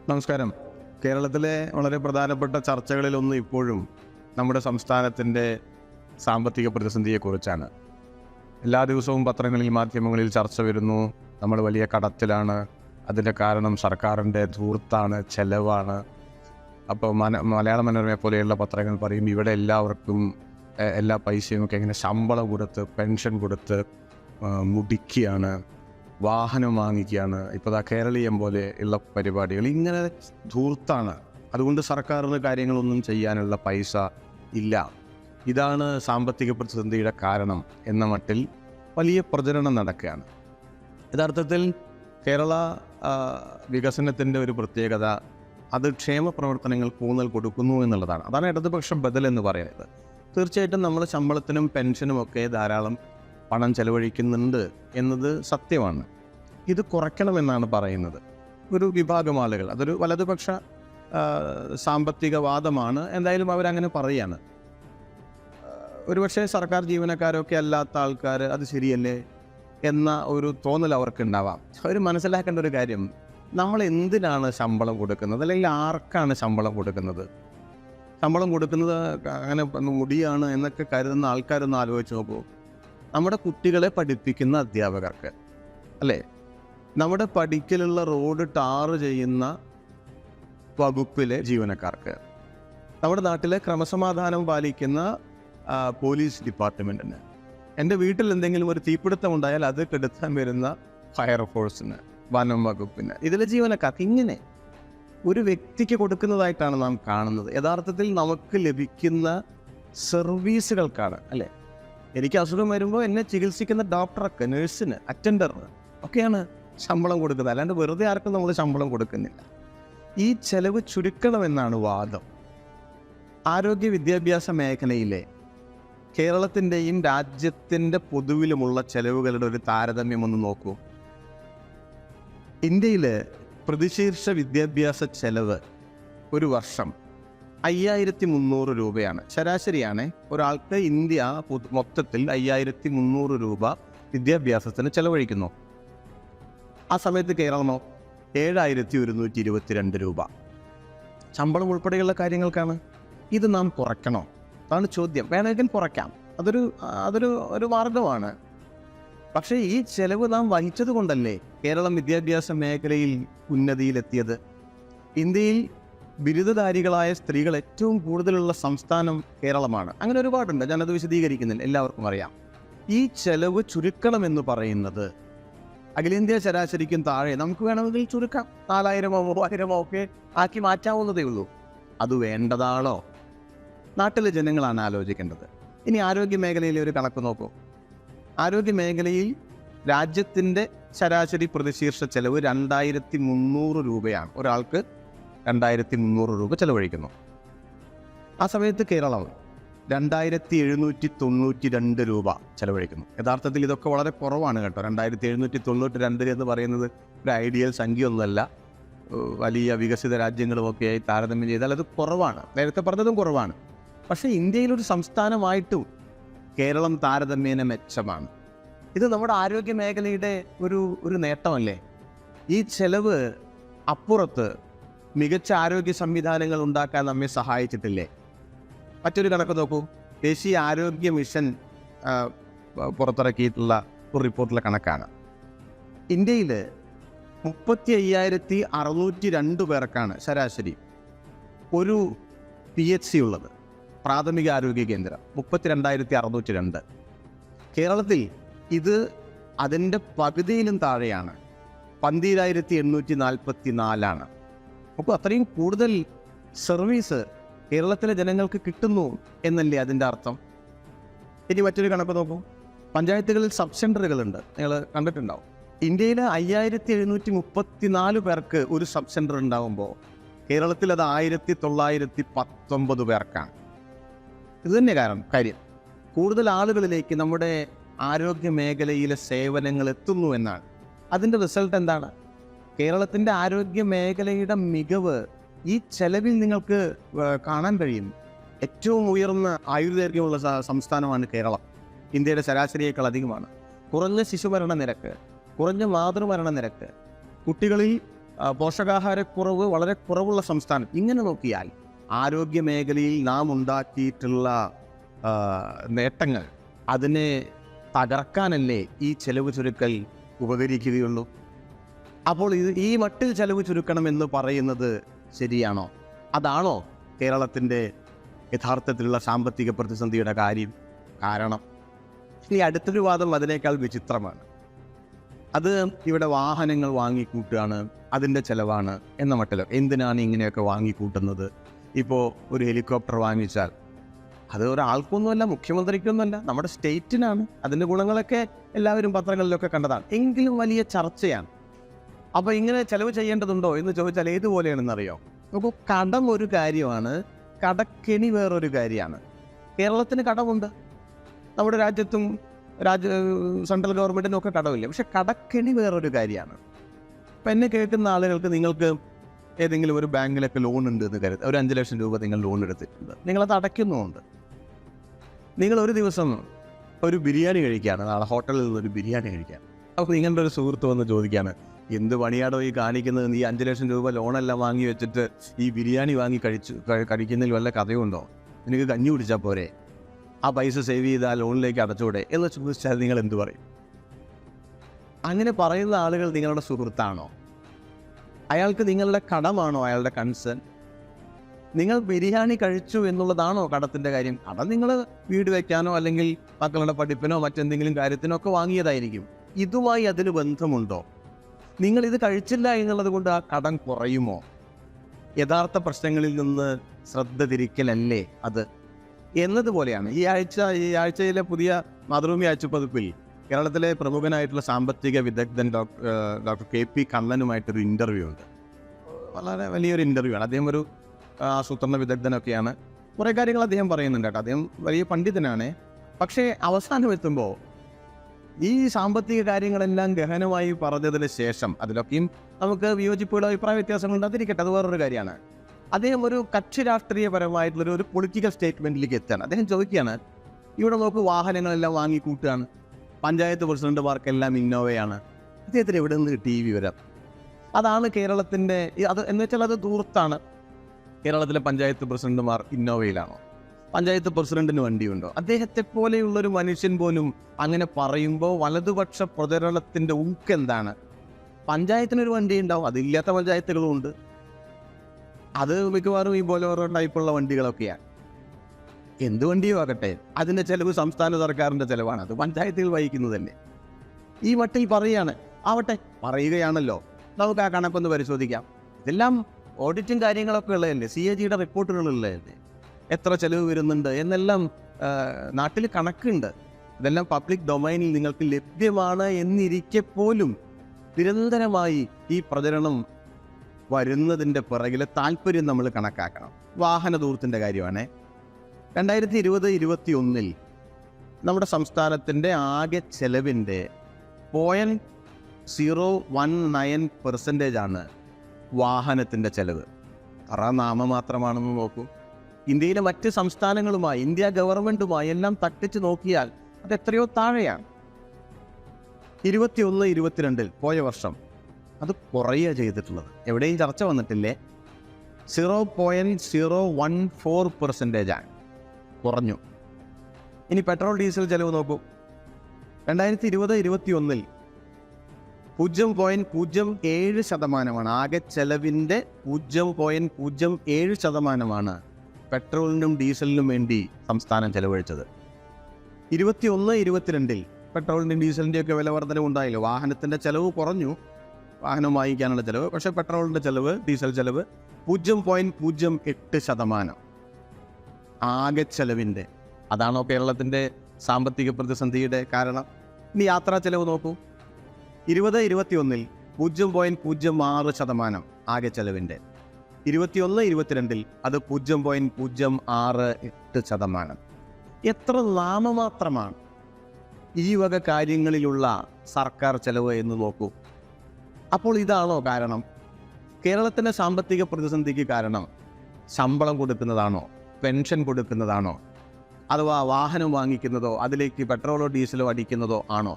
നമസ്കാരം. കേരളത്തിലെ വളരെ പ്രധാനപ്പെട്ട ചർച്ചകളിലൊന്നും ഇപ്പോഴും നമ്മുടെ സംസ്ഥാനത്തിൻ്റെ സാമ്പത്തിക പ്രതിസന്ധിയെക്കുറിച്ചാണ്. എല്ലാ ദിവസവും പത്രങ്ങളിൽ, മാധ്യമങ്ങളിൽ ചർച്ച വരുന്നു. നമ്മൾ വലിയ കടത്തിലാണ്, അതിൻ്റെ കാരണം സർക്കാരിൻ്റെ ധൂർത്താണ്, ചെലവാണ്. അപ്പോൾ മലയാള മനോരമയെ പോലെയുള്ള പത്രങ്ങൾ പറയും ഇവിടെ എല്ലാവർക്കും എല്ലാ പൈസയും ഒക്കെ ഇങ്ങനെ ശമ്പളം കൊടുത്ത്, പെൻഷൻ കൊടുത്ത് മുടിക്കുകയാണ്, വാഹനം വാങ്ങിക്കുകയാണ്. ഇപ്പോൾ കേരളീയം പോലെ ഉള്ള പരിപാടികൾ ഇങ്ങനെ ധൂർത്താണ്. അതുകൊണ്ട് സർക്കാരിന് കാര്യങ്ങളൊന്നും ചെയ്യാനുള്ള പൈസ ഇല്ല. ഇതാണ് സാമ്പത്തിക പ്രതിസന്ധിയുടെ കാരണം എന്ന മട്ടിൽ വലിയ പ്രചരണം നടക്കുകയാണ്. യഥാർത്ഥത്തിൽ കേരള വികസനത്തിൻ്റെ ഒരു പ്രത്യേകത അത് ക്ഷേമ പ്രവർത്തനങ്ങൾക്ക് ഊന്നൽ കൊടുക്കുന്നു എന്നുള്ളതാണ്. അതാണ് ഇടതുപക്ഷ ബദൽ എന്ന് പറയുന്നത്. തീർച്ചയായിട്ടും നമ്മൾ ശമ്പളത്തിനും പെൻഷനും ഒക്കെ ധാരാളം പണം ചെലവഴിക്കുന്നുണ്ട് എന്നത് സത്യമാണ്. ഇത് കുറയ്ക്കണമെന്നാണ് പറയുന്നത് ഒരു വിഭാഗം ആളുകൾ. അതൊരു വലതുപക്ഷ സാമ്പത്തികവാദമാണ്. എന്തായാലും അവരങ്ങനെ പറയുകയാണ്. ഒരുപക്ഷെ സർക്കാർ ജീവനക്കാരൊക്കെ അല്ലാത്ത ആൾക്കാർ അത് ശരിയല്ലേ എന്ന ഒരു തോന്നൽ അവർക്കുണ്ടാവാം. അവർ മനസ്സിലാക്കേണ്ട ഒരു കാര്യം, നമ്മൾ എന്തിനാണ് ശമ്പളം കൊടുക്കുന്നത്, അല്ലെങ്കിൽ ആർക്കാണ് ശമ്പളം കൊടുക്കുന്നത്? ശമ്പളം കൊടുക്കുന്നത് അങ്ങനെ മുടിയാണ് എന്നൊക്കെ കരുതുന്ന ആൾക്കാരൊന്ന് ആലോചിച്ച് നോക്കൂ. നമ്മുടെ കുട്ടികളെ പഠിപ്പിക്കുന്ന അധ്യാപകർക്ക്, അല്ലേ? നമ്മുടെ പഠിക്കലുള്ള റോഡ് ടാർ ചെയ്യുന്ന വകുപ്പിലെ ജീവനക്കാർക്ക്, നമ്മുടെ നാട്ടിലെ ക്രമസമാധാനം പാലിക്കുന്ന പോലീസ് ഡിപ്പാർട്ട്മെൻറ്റിന്, എൻ്റെ വീട്ടിൽ എന്തെങ്കിലും ഒരു തീപിടുത്തം ഉണ്ടായാൽ അത് കെടുത്താൻ വരുന്ന ഫയർഫോഴ്സിന്, വനം വകുപ്പിന്, ഇതിലെ ജീവനക്കാർക്ക്, ഇങ്ങനെ ഒരു വ്യക്തിക്ക് കൊടുക്കുന്നതായിട്ടാണ് നാം കാണുന്നത്. യഥാർത്ഥത്തിൽ നമുക്ക് ലഭിക്കുന്ന സർവീസുകൾക്കാണ്, അല്ലേ? എനിക്ക് അസുഖം വരുമ്പോൾ എന്നെ ചികിത്സിക്കുന്ന ഡോക്ടർക്ക്, നഴ്സിന്, അറ്റൻഡറിന് ഒക്കെയാണ് ശമ്പളം കൊടുക്കുന്നത്. അല്ലാണ്ട് വെറുതെ ആർക്കും നമ്മൾ ശമ്പളം കൊടുക്കുന്നില്ല. ഈ ചെലവ് ചുരുക്കണമെന്നാണ് വാദം. ആരോഗ്യ വിദ്യാഭ്യാസ മേഖലയിലെ കേരളത്തിൻ്റെയും രാജ്യത്തിൻ്റെ പൊതുവിലുമുള്ള ചെലവുകളുടെ ഒരു താരതമ്യം ഒന്ന് നോക്കൂ. ഇന്ത്യയിൽ പ്രതിശീർഷ വിദ്യാഭ്യാസ ചെലവ് ഒരു വർഷം 5300 രൂപയാണ്. ശരാശരിയാണ്. ഒരാൾക്ക് ഇന്ത്യ മൊത്തത്തിൽ 5300 രൂപ വിദ്യാഭ്യാസത്തിന് ചെലവഴിക്കുന്നു. ആ സമയത്ത് കേരളമോ 7122 രൂപ. ശമ്പളം ഉൾപ്പെടെയുള്ള കാര്യങ്ങൾക്കാണ്. ഇത് നാം കുറയ്ക്കണോ? അതാണ് ചോദ്യം. വേണമെങ്കിൽ കുറയ്ക്കാം, അതൊരു മാർഗമാണ്. പക്ഷേ ഈ ചെലവ് നാം വഹിച്ചത് കൊണ്ടല്ലേ കേരളം വിദ്യാഭ്യാസ മേഖലയിൽ ഉന്നതിയിലെത്തിയത്? ഇന്ത്യയിൽ ബിരുദധാരികളായ സ്ത്രീകൾ ഏറ്റവും കൂടുതലുള്ള സംസ്ഥാനം കേരളമാണ്. അങ്ങനെ ഒരുപാടുണ്ട്, ഞാനത് വിശദീകരിക്കുന്നില്ല, എല്ലാവർക്കും അറിയാം. ഈ ചെലവ് ചുരുക്കണമെന്ന് പറയുന്നത് അഖിലേന്ത്യാ ശരാശരിക്കും താഴെ നമുക്ക് വേണമെങ്കിൽ ചുരുക്കാം. 4000-ഓ 3000-ഓ ഒക്കെ ആക്കി മാറ്റാവുന്നതേ ഉള്ളൂ. അത് വേണ്ടതാണോ? നാട്ടിലെ ജനങ്ങളാണ് ആലോചിക്കേണ്ടത്. ഇനി ആരോഗ്യ മേഖലയിലെ ഒരു കണക്ക് നോക്കൂ. ആരോഗ്യ മേഖലയിൽ രാജ്യത്തിൻ്റെ ശരാശരി പ്രതിശീർഷ ചെലവ് 2300 രൂപയാണ്. ഒരാൾക്ക് 2300 രൂപ ചെലവഴിക്കുന്നു. ആ സമയത്ത് കേരളം 2792 രൂപ ചെലവഴിക്കുന്നു. യഥാർത്ഥത്തിൽ ഇതൊക്കെ വളരെ കുറവാണ് കേട്ടോ. 2792 എന്ന് പറയുന്നത് ഒരു ഐഡിയൽ സംഖ്യയൊന്നുമല്ല. വലിയ വികസിത രാജ്യങ്ങളുമൊക്കെയായി താരതമ്യം ചെയ്താൽ അത് കുറവാണ്. നേരത്തെ പറഞ്ഞതും കുറവാണ്. പക്ഷേ ഇന്ത്യയിലൊരു സംസ്ഥാനമായിട്ടും കേരളം താരതമ്യേന മെച്ചമാണ്. ഇത് നമ്മുടെ ആരോഗ്യ മേഖലയുടെ ഒരു നേട്ടമല്ലേ? ഈ ചെലവ് അപ്പുറത്ത് മികച്ച ആരോഗ്യ സംവിധാനങ്ങൾ ഉണ്ടാക്കാൻ നമ്മെ സഹായിച്ചിട്ടില്ലേ? മറ്റൊരു കണക്ക് നോക്കൂ. ദേശീയ ആരോഗ്യ മിഷൻ പുറത്തിറക്കിയിട്ടുള്ള ഒരു റിപ്പോർട്ടിലെ കണക്കാണ്. ഇന്ത്യയിൽ 35,602 പേർക്കാണ് ശരാശരി ഒരു PHC ഉള്ളത്, പ്രാഥമിക ആരോഗ്യ കേന്ദ്രം. 32,602. കേരളത്തിൽ ഇത് അതിൻ്റെ പകുതിയിലും താഴെയാണ്, 12,844. അപ്പോൾ അത്രയും കൂടുതൽ സർവീസ് കേരളത്തിലെ ജനങ്ങൾക്ക് കിട്ടുന്നു എന്നല്ലേ അതിൻ്റെ അർത്ഥം? ഇനി മറ്റൊരു കണക്ക് നോക്കൂ. പഞ്ചായത്തുകളിൽ സബ് സെൻ്ററുകളുണ്ട്, നിങ്ങൾ കണ്ടിട്ടുണ്ടാവും. ഇന്ത്യയിൽ 5734 പേർക്ക് ഒരു സബ് സെൻ്റർ ഉണ്ടാകുമ്പോൾ കേരളത്തിൽ അത് 1919 പേർക്കാണ്. ഇത് തന്നെ കാര്യം. കൂടുതൽ ആളുകളിലേക്ക് നമ്മുടെ ആരോഗ്യ മേഖലയിലെ സേവനങ്ങൾ എത്തുന്നു എന്നാണ്. അതിൻ്റെ റിസൾട്ട് എന്താണ്? കേരളത്തിൻ്റെ ആരോഗ്യ മേഖലയുടെ മികവ് ഈ ചെലവിൽ നിങ്ങൾക്ക് കാണാൻ കഴിയും. ഏറ്റവും ഉയർന്ന ആയുർദൈർഘ്യമുള്ള സംസ്ഥാനമാണ് കേരളം. ഇന്ത്യയുടെ ശരാശരിയേക്കാൾ അധികമാണ്. കുറഞ്ഞ ശിശുമരണ നിരക്ക്, കുറഞ്ഞ മാതൃമരണ നിരക്ക്, കുട്ടികളിൽ പോഷകാഹാരക്കുറവ് വളരെ കുറവുള്ള സംസ്ഥാനം. ഇങ്ങനെ നോക്കിയാൽ ആരോഗ്യ മേഖലയിൽ നാം ഉണ്ടാക്കിയിട്ടുള്ള നേട്ടങ്ങൾ അതിനെ തകർക്കാനല്ലേ ഈ ചെലവ് ചുരുക്കൽ ഉപകരിക്കുകയുള്ളൂ? അപ്പോൾ ഈ മട്ടിൽ ചെലവ് ചുരുക്കണമെന്ന് പറയുന്നത് ശരിയാണോ? അതാണോ കേരളത്തിൻ്റെ യഥാർത്ഥത്തിലുള്ള സാമ്പത്തിക പ്രതിസന്ധിയുടെ കാരണം? ഇനി അടുത്തൊരു വാദം അതിനേക്കാൾ വിചിത്രമാണ്. അത് ഇവിടെ വാഹനങ്ങൾ വാങ്ങിക്കൂട്ടുകയാണ്, അതിൻ്റെ ചിലവാണ് എന്ന മട്ടിലോ. എന്തിനാണ് ഇങ്ങനെയൊക്കെ വാങ്ങിക്കൂട്ടുന്നത്? ഇപ്പോൾ ഒരു ഹെലികോപ്റ്റർ വാങ്ങിച്ചാൽ അത് ഒരാൾക്കൊന്നുമല്ല, മുഖ്യമന്ത്രിക്കൊന്നുമല്ല, നമ്മുടെ സ്റ്റേറ്റിനാണ്. അതിൻ്റെ ഗുണങ്ങളൊക്കെ എല്ലാവരും പത്രങ്ങളിലൊക്കെ കണ്ടതാണ്. എങ്കിലും വലിയ ചർച്ചയാണ്. അപ്പോൾ ഇങ്ങനെ ചെലവ് ചെയ്യേണ്ടതുണ്ടോ എന്ന് ചോദിച്ചാൽ ഏതുപോലെയാണെന്നറിയോ? അപ്പോൾ കടം ഒരു കാര്യമാണ്, കടക്കെണി വേറൊരു കാര്യമാണ്. കേരളത്തിന് കടമുണ്ട്, നമ്മുടെ രാജ്യത്തും സെൻട്രൽ ഗവൺമെൻറ്റിനും ഒക്കെ കടമില്ല. പക്ഷെ കടക്കെണി വേറൊരു കാര്യമാണ്. അപ്പം എന്നെ കേൾക്കുന്ന ആളുകൾക്ക്, നിങ്ങൾക്ക് ഏതെങ്കിലും ഒരു ബാങ്കിലൊക്കെ ലോൺ ഉണ്ട് എന്ന് കരുതുക. ഒരു 5 ലക്ഷം രൂപ നിങ്ങൾ ലോൺ എടുത്തിട്ടുണ്ട്, നിങ്ങളത് അടയ്ക്കുന്നുമുണ്ട്. നിങ്ങൾ ഒരു ദിവസം ഒരു ബിരിയാണി കഴിക്കുകയാണ്, നാളെ ഹോട്ടലിൽ നിന്നൊരു ബിരിയാണി കഴിക്കുകയാണ്. അപ്പോൾ നിങ്ങളുടെ ഒരു സുഹൃത്ത് വന്ന് ചോദിക്കുകയാണ്, എന്ത് പണിയാടോ ഈ കാണിക്കുന്നത്? ഈ 5 ലക്ഷം രൂപ ലോണെല്ലാം വാങ്ങി വെച്ചിട്ട് ഈ ബിരിയാണി വാങ്ങി കഴിക്കുന്നതിൽ വല്ല കഥയുണ്ടോ? നിനക്ക് കഞ്ഞി കുടിച്ചാൽ പോരെ? ആ പൈസ സേവ് ചെയ്ത് ആ ലോണിലേക്ക് അടച്ചൂടെ എന്ന് ചോദിച്ചാൽ നിങ്ങൾ എന്തു പറയും? അങ്ങനെ പറയുന്ന ആളുകൾ നിങ്ങളുടെ സുഹൃത്താണോ? അയാൾക്ക് നിങ്ങളുടെ കടമാണോ അയാളുടെ കൺസേൺ? നിങ്ങൾ ബിരിയാണി കഴിച്ചു എന്നുള്ളതാണോ കടത്തിൻ്റെ കാര്യം? കടം നിങ്ങൾ വീട് വയ്ക്കാനോ അല്ലെങ്കിൽ മക്കളുടെ പഠിപ്പിനോ മറ്റെന്തെങ്കിലും കാര്യത്തിനോ ഒക്കെ വാങ്ങിയതായിരിക്കും. ഇതുമായി അതിന് ബന്ധമുണ്ടോ? നിങ്ങളിത് കഴിച്ചില്ല എന്നുള്ളത് കൊണ്ട് ആ കടം കുറയുമോ? യഥാർത്ഥ പ്രശ്നങ്ങളിൽ നിന്ന് ശ്രദ്ധ തിരിക്കലല്ലേ അത് എന്നതുപോലെയാണ്. ഈ ആഴ്ചയിലെ പുതിയ മാതൃഭൂമി ആഴ്ചപ്പതിപ്പിൽ കേരളത്തിലെ പ്രമുഖനായിട്ടുള്ള സാമ്പത്തിക വിദഗ്ധൻ ഡോക്ടർ KP കണ്ണനുമായിട്ടൊരു ഇൻ്റർവ്യൂ ഉണ്ട്. വളരെ വലിയൊരു ഇൻ്റർവ്യൂ ആണ്. അദ്ദേഹം ഒരു ആസൂത്രണ വിദഗ്ധനൊക്കെയാണ്. കുറേ കാര്യങ്ങൾ അദ്ദേഹം പറയുന്നുണ്ട് കേട്ടോ. അദ്ദേഹം വലിയ പണ്ഡിതനാണ്. പക്ഷേ അവസാനം എത്തുമ്പോൾ ഈ സാമ്പത്തിക കാര്യങ്ങളെല്ലാം ഗഹനമായി പറഞ്ഞതിന് ശേഷം, അതിലൊക്കെയും നമുക്ക് വിയോജിപ്പുകളോ അഭിപ്രായ വ്യത്യാസങ്ങളുണ്ട്, അതിരിക്കട്ടെ, അത് വേറൊരു കാര്യമാണ്. അദ്ദേഹം ഒരു കക്ഷി രാഷ്ട്രീയപരമായിട്ടുള്ളൊരു പൊളിറ്റിക്കൽ സ്റ്റേറ്റ്മെൻറ്റിലേക്ക് എത്തുകയാണ്. അദ്ദേഹം ചോദിക്കുകയാണ്, ഇവിടെ നോക്ക്, വാഹനങ്ങളെല്ലാം വാങ്ങിക്കൂട്ടുകയാണ്, പഞ്ചായത്ത് പ്രസിഡന്റുമാർക്കെല്ലാം ഇന്നോവയാണ്. അദ്ദേഹത്തിന് എവിടെ നിന്ന് കിട്ടി ഈ വിവരം? അതാണ് കേരളത്തിൻ്റെ അത് എന്ന് വെച്ചാൽ അത് ദൂർത്താണ്. കേരളത്തിലെ പഞ്ചായത്ത് പ്രസിഡന്റുമാർ ഇന്നോവയിലാണോ? പഞ്ചായത്ത് പ്രസിഡന്റിന് വണ്ടിയുണ്ടോ? അദ്ദേഹത്തെ പോലെയുള്ളൊരു മനുഷ്യൻ പോലും അങ്ങനെ പറയുമ്പോൾ വലതുപക്ഷ പ്രചരണത്തിൻ്റെ എന്താണ്? പഞ്ചായത്തിനൊരു വണ്ടി ഉണ്ടാവും, അതില്ലാത്ത പഞ്ചായത്തുകളും ഉണ്ട്. അത് മിക്കവാറും ഈ ബൊലേറോ ടൈപ്പുള്ള വണ്ടികളൊക്കെയാണ്. എന്ത് വണ്ടിയോ ആകട്ടെ, അതിൻ്റെ ചിലവ് സംസ്ഥാന സർക്കാരിൻ്റെ ചിലവാണ്, അത് പഞ്ചായത്തുകൾ വഹിക്കുന്നതല്ലേ. ഈ മട്ടിൽ പറയുകയാണ്. ആവട്ടെ, പറയുകയാണല്ലോ, നമുക്ക് ആ കണക്കൊന്ന് പരിശോധിക്കാം. ഇതെല്ലാം ഓഡിറ്റും കാര്യങ്ങളൊക്കെ ഉള്ളതല്ലേ, CAGയുടെ റിപ്പോർട്ടുകളുള്ളതല്ലേ, എത്ര ചിലവ് വരുന്നുണ്ട് എന്നെല്ലാം നാട്ടിൽ കണക്കുണ്ട്. ഇതെല്ലാം പബ്ലിക് ഡൊമൈനിൽ നിങ്ങൾക്ക് ലഭ്യമാണ് എന്നിരിക്കെ പോലും നിരന്തരമായി ഈ പ്രചരണം വരുന്നതിൻ്റെ പിറകിലെ താല്പര്യം നമ്മൾ കണക്കാക്കണം. വാഹന ദൂരത്തിൻ്റെ കാര്യമാണ്. 2020-21 നമ്മുടെ സംസ്ഥാനത്തിൻ്റെ ആകെ ചെലവിൻ്റെ 0.019% വാഹനത്തിൻ്റെ ചെലവ്. നാമമാത്രമാണെന്ന് നോക്കൂ. ഇന്ത്യയിലെ മറ്റ് സംസ്ഥാനങ്ങളുമായി, ഇന്ത്യ ഗവൺമെൻറ്റുമായി എല്ലാം തട്ടിച്ച് നോക്കിയാൽ അത് എത്രയോ താഴെയാണ്. 21-22 പോയ വർഷം അത് കുറയുക ചെയ്തിട്ടുള്ളത്. എവിടെയും ചർച്ച വന്നിട്ടില്ലേ? 0.014% കുറഞ്ഞു. ഇനി പെട്രോൾ ഡീസൽ ചെലവ് നോക്കൂ. 2020-21 0.07%, ആകെ ചെലവിൻ്റെ 0.07% പെട്രോളിനും ഡീസലിനും വേണ്ടി സംസ്ഥാനം ചെലവഴിച്ചത്. 21-22 പെട്രോളിൻ്റെയും ഡീസലിൻ്റെയൊക്കെ വില വർധന ഉണ്ടായില്ല. വാഹനത്തിൻ്റെ ചെലവ് കുറഞ്ഞു, വാഹനം വാങ്ങിക്കാനുള്ള ചെലവ്. പക്ഷേ പെട്രോളിൻ്റെ ചെലവ്, ഡീസൽ ചെലവ് 0.08% ആകെ ചെലവിൻ്റെ. അതാണോ കേരളത്തിൻ്റെ സാമ്പത്തിക പ്രതിസന്ധിയുടെ കാരണം? ഇനി യാത്രാ ചെലവ് നോക്കൂ. 20-21 0.06% ആകെ ചെലവിൻ്റെ. 21-22 അത് 0.068%. എത്ര നാമമാത്രമാണ് ഈ വക കാര്യങ്ങളിലുള്ള സർക്കാർ ചെലവ് എന്ന് നോക്കൂ. അപ്പോൾ ഇതാണോ കാരണം? കേരളത്തിൻ്റെ സാമ്പത്തിക പ്രതിസന്ധിക്ക് കാരണം ശമ്പളം കൊടുക്കുന്നതാണോ, പെൻഷൻ കൊടുക്കുന്നതാണോ, അഥവാ വാഹനം വാങ്ങിക്കുന്നതോ അതിലേക്ക് പെട്രോളോ ഡീസലോ അടിക്കുന്നതോ ആണോ?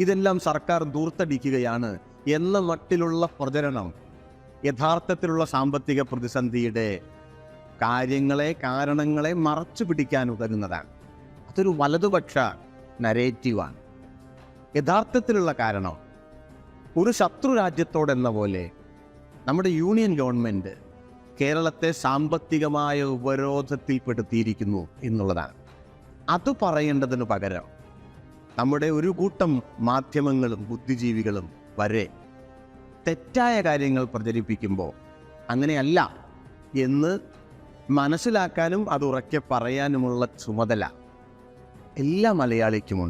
ഇതെല്ലാം സർക്കാർ ദൂർത്തടിക്കുകയാണ് എന്ന മട്ടിലുള്ള പ്രചരണം യഥാർത്ഥത്തിലുള്ള സാമ്പത്തിക പ്രതിസന്ധിയുടെ കാരണങ്ങളെ മറച്ചു പിടിക്കാൻ ഉതകുന്നതാണ്. അതൊരു വലതുപക്ഷ നരേറ്റീവാണ്. യഥാർത്ഥത്തിലുള്ള കാരണം ഒരു ശത്രു രാജ്യത്തോടെന്ന പോലെ നമ്മുടെ യൂണിയൻ ഗവൺമെൻറ് കേരളത്തെ സാമ്പത്തികമായ ഉപരോധത്തിൽപ്പെടുത്തിയിരിക്കുന്നു എന്നുള്ളതാണ്. അത് പറയേണ്ടതിനു പകരം നമ്മുടെ ഒരു കൂട്ടം മാധ്യമങ്ങളും ബുദ്ധിജീവികളും വരെ തെറ്റായ കാര്യങ്ങൾ പ്രചരിപ്പിക്കുമ്പോൾ അങ്ങനെയല്ല എന്ന് മനസ്സിലാക്കാനും അത് ഉറക്കെ പറയാനുമുള്ള ചുമതല എല്ലാ മലയാളിക്കുമുണ്ട്.